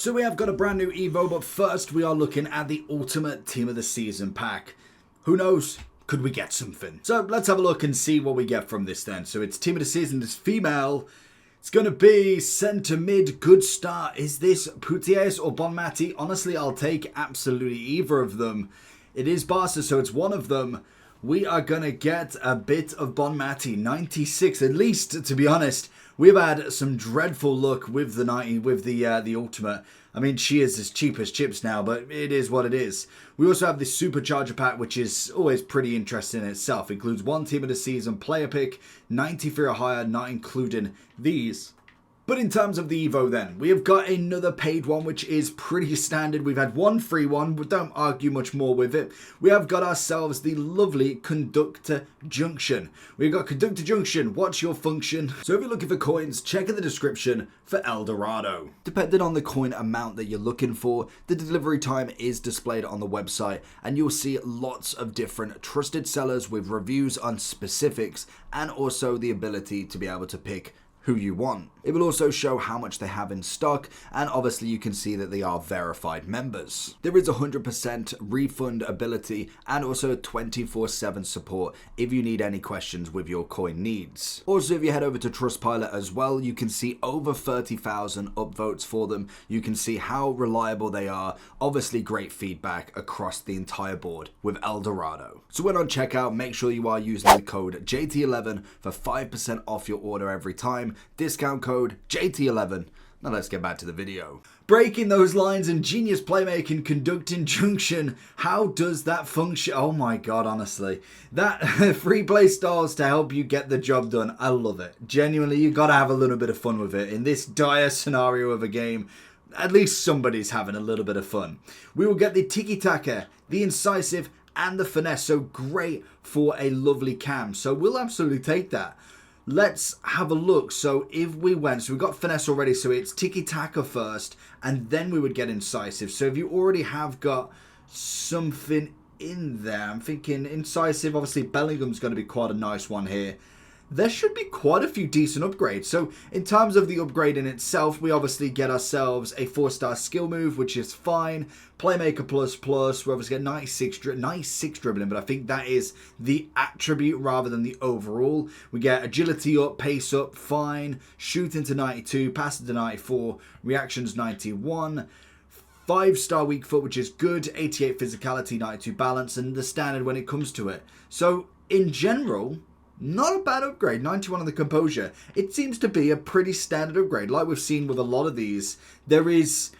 So we have got a brand new Evo, but first we are looking at the Ultimate Team of the Season pack. Who knows? Could we get something? So let's have a look and see what we get from this then. So it's Team of the Season, it's female. It's going to be centre mid, good start. Is this Puties or Bonmati? Honestly, I'll take absolutely either of them. It is Barca, so it's one of them. We are going to get a bit of Bonmati, 96 at least, to be honest. We've had some dreadful luck with the 90, with the Ultimate. I mean, she is as cheap as chips now, but it is what it is. We also have this Supercharger pack, which is always pretty interesting in itself. Includes one Team of the Season player pick, 93 or higher, not including these. But in terms of the Evo then, we have got another paid one, which is pretty standard. We've had one free one, but don't argue much more with it. We have got ourselves the lovely Conductor Junction. We've got Conductor Junction, what's your function? So if you're looking for coins, check in the description for El Dorado. Depending on the coin amount that you're looking for, the delivery time is displayed on the website, and you'll see lots of different trusted sellers with reviews on specifics, and also the ability to be able to pick who you want. It will also show how much they have in stock, and obviously you can see that they are verified members. There is 100% refund ability and also 24/7 support if you need any questions with your coin needs. Also, if you head over to Trustpilot as well, you can see over 30,000 upvotes for them. You can see how reliable they are. Obviously great feedback across the entire board with El Dorado. So when on checkout, make sure you are using the code JT11 for 5% off your order every time. Discount code JT11. Now let's get back to the video. Breaking those lines and genius playmaking, Conducting Junction. How does that function? Oh my god, honestly. That free play styles to help you get the job done. I love it. Genuinely, you gotta have a little bit of fun with it. In this dire scenario of a game, at least somebody's having a little bit of fun. We will get the tiki-taka, the incisive, and the finesse. So great for a lovely cam. So we'll absolutely take that. Let's have a look. So if we went, so we've got finesse already, so it's tiki-taka first, and then we would get incisive. So if you already have got something in there, I'm thinking incisive, obviously Bellingham's going to be quite a nice one here. There should be quite a few decent upgrades. So in terms of the upgrade in itself, we obviously get ourselves a 4-star skill move, which is fine. Playmaker plus, we obviously get 96 dribbling, but I think that is the attribute rather than the overall. We get agility up, pace up, fine. Shooting to 92, passing to 94, reactions 91. 5-star weak foot, which is good. 88 physicality, 92 balance, and the standard when it comes to it. So in general, not a bad upgrade. 91 on the composure. It seems to be a pretty standard upgrade. Like we've seen with a lot of these, there is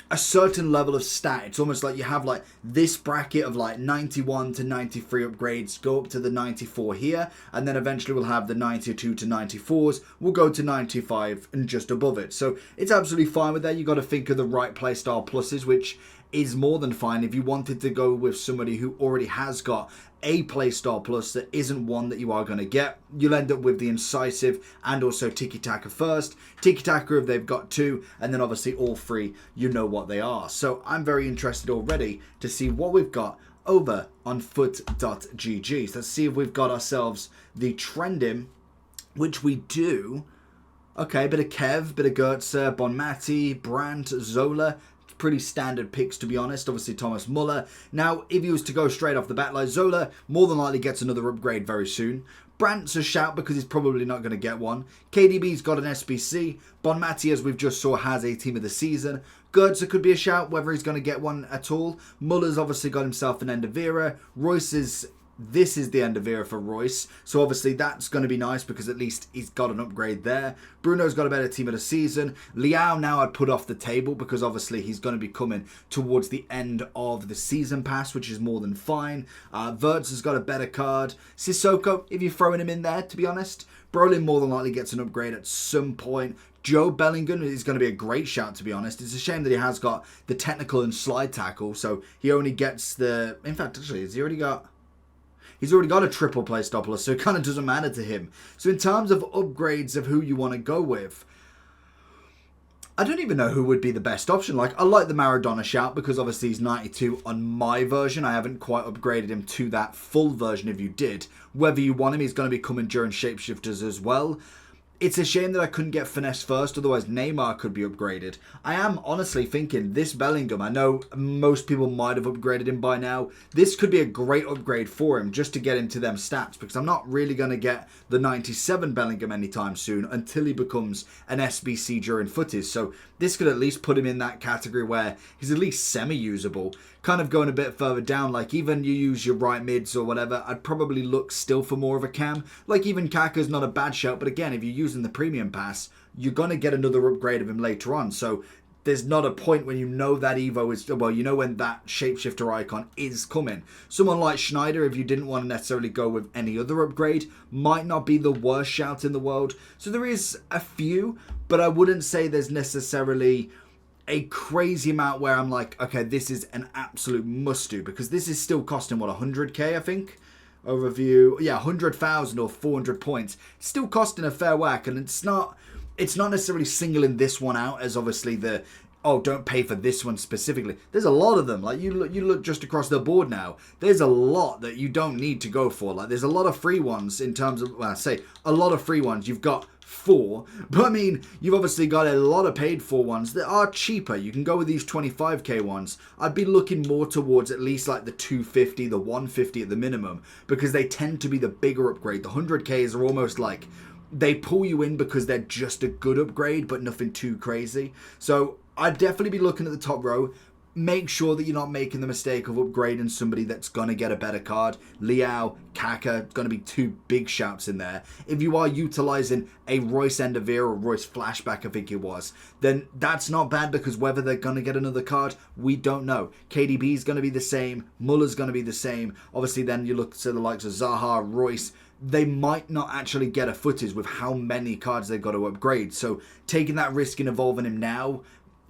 a certain level of stat. It's almost like you have like this bracket of like 91 to 93 upgrades, go up to the 94 here, and then eventually we'll have the 92 to 94s. We'll go to 95 and just above it. So it's absolutely fine with that. You got to think of the right playstyle pluses, which is more than fine. If you wanted to go with somebody who already has got a playstyle plus that isn't one that you are going to get, you'll end up with the incisive and also tiki-taka first. Tiki-taka if they've got two, and then obviously all three, you know what they are. So I'm very interested already to see what we've got over on foot.gg. So let's see if we've got ourselves the trending, which we do. Okay, bit of Kev, bit of Goetze, Bonmati, Brandt, Zola. Pretty standard picks, to be honest. Obviously Thomas Muller. Now if he was to go straight off the bat, like Zola more than likely gets another upgrade very soon. Brandt's a shout because he's probably not going to get one. KDB's got an SBC. Bonmati, as we've just saw, has a Team of the Season. Goetze could be a shout, whether he's going to get one at all. Muller's obviously got himself an End of Era. This is the end of era for Royce, so obviously that's going to be nice because at least he's got an upgrade there. Bruno's got a better Team of the Season. Liao now I'd put off the table because obviously he's going to be coming towards the end of the season pass, which is more than fine. Wirtz has got a better card. Sissoko, if you're throwing him in there, to be honest. Brolin more than likely gets an upgrade at some point. Joe Bellingham is going to be a great shout, to be honest. It's a shame that he has got the technical and slide tackle, so he only gets the... In fact, actually, has he already got... He's already got a triple play stopper, so it kind of doesn't matter to him. So in terms of upgrades of who you want to go with, I don't even know who would be the best option. Like, I like the Maradona shout because obviously he's 92 on my version. I haven't quite upgraded him to that full version if you did. Whether you want him, he's going to be coming during Shapeshifters as well. It's a shame that I couldn't get Finesse first, otherwise Neymar could be upgraded. I am honestly thinking this Bellingham, I know most people might have upgraded him by now. This could be a great upgrade for him just to get into them stats, because I'm not really going to get the 97 Bellingham anytime soon until he becomes an SBC during footies. So this could at least put him in that category where he's at least semi-usable. Kind of going a bit further down, like even you use your right mids or whatever, I'd probably look still for more of a cam. Like even Kaka's not a bad shout, but again, if you're using the premium pass, you're going to get another upgrade of him later on. So there's not a point when you know that Evo is, well, you know when that shapeshifter icon is coming. Someone like Schneider, if you didn't want to necessarily go with any other upgrade, might not be the worst shout in the world. So there is a few, but I wouldn't say there's necessarily a crazy amount where I'm like, okay, this is an absolute must do, because this is still costing, what, 100k, I think? Overview, yeah, 100,000 or 400 points. It's still costing a fair whack, and it's not necessarily singling this one out as obviously the, oh, don't pay for this one specifically. There's a lot of them. Like you look just across the board now. There's a lot that you don't need to go for. Like there's a lot of free ones in terms of, well, I say a lot of free ones. You've got 4, but I mean, you've obviously got a lot of paid for ones that are cheaper. You can go with these 25k ones. I'd be looking more towards at least like the 250, the 150 at the minimum, because they tend to be the bigger upgrade. The 100ks are almost like they pull you in because they're just a good upgrade, but nothing too crazy. So I'd definitely be looking at the top row. Make sure that you're not making the mistake of upgrading somebody that's going to get a better card. Liao, Kaka, going to be 2 big shouts in there. If you are utilising a Royce End of Era or Royce Flashback, I think it was, then that's not bad, because whether they're going to get another card, we don't know. KDB is going to be the same. Muller's going to be the same. Obviously, then you look to the likes of Zaha, Royce. They might not actually get a footage with how many cards they've got to upgrade. So taking that risk in evolving him now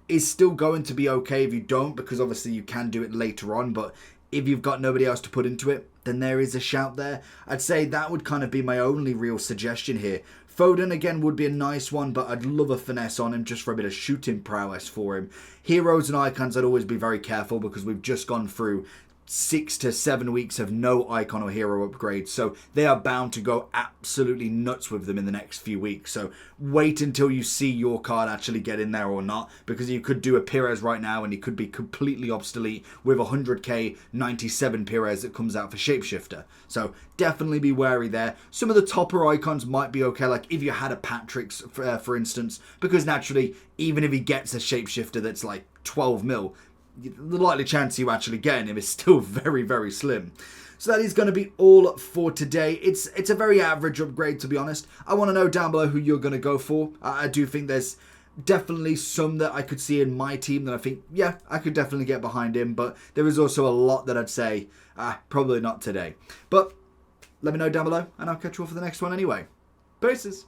is still going to be okay if you don't, because obviously you can do it later on, but if you've got nobody else to put into it, then there is a shout there. I'd say that would kind of be my only real suggestion here. Foden again would be a nice one, but I'd love a finesse on him just for a bit of shooting prowess for him. Heroes and icons, I'd always be very careful, because we've just gone through 6 to 7 weeks of no icon or hero upgrades, so they are bound to go absolutely nuts with them in the next few weeks. So wait until you see your card actually get in there or not, because you could do a Pires right now and he could be completely obsolete with 100k 97 Pires that comes out for Shapeshifter. So definitely be wary there. Some of the topper icons might be okay, like if you had a Patrick's for instance, because naturally even if he gets a Shapeshifter that's like 12 mil, the likely chance you actually getting him is still very, very slim. So that is going to be all for today. It's a very average upgrade, to be honest. I want to know down below who you're going to go for. I do think there's definitely some that I could see in my team that I think, yeah, I could definitely get behind him. But there is also a lot that I'd say, probably not today. But let me know down below, and I'll catch you all for the next one anyway. Peace.